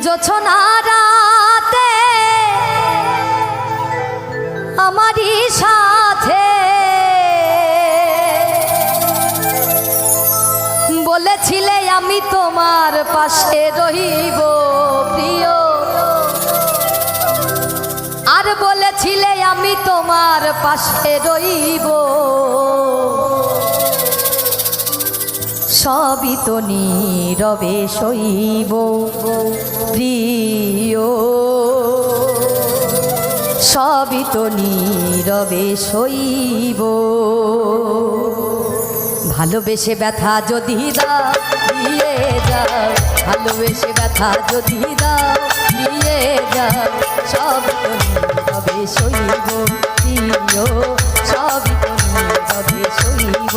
জোছনা রাতে আমারই সাথে বলেছিলে আমি তোমার পাশে রহিব প্রিয়, আর বলেছিলে আমি তোমার পাশে রইব। সবই তো নীরবে সইব প্রিয়, সবই তো নীরবে সইব। ভালোবেসে ব্যথা যদি দাও দিয়ে যাও, ভালোবেসে ব্যথা যদি দাও দিয়ে যাও, সব তো নীরবে সইব প্রিয়, সবই তো নীরবে সইব।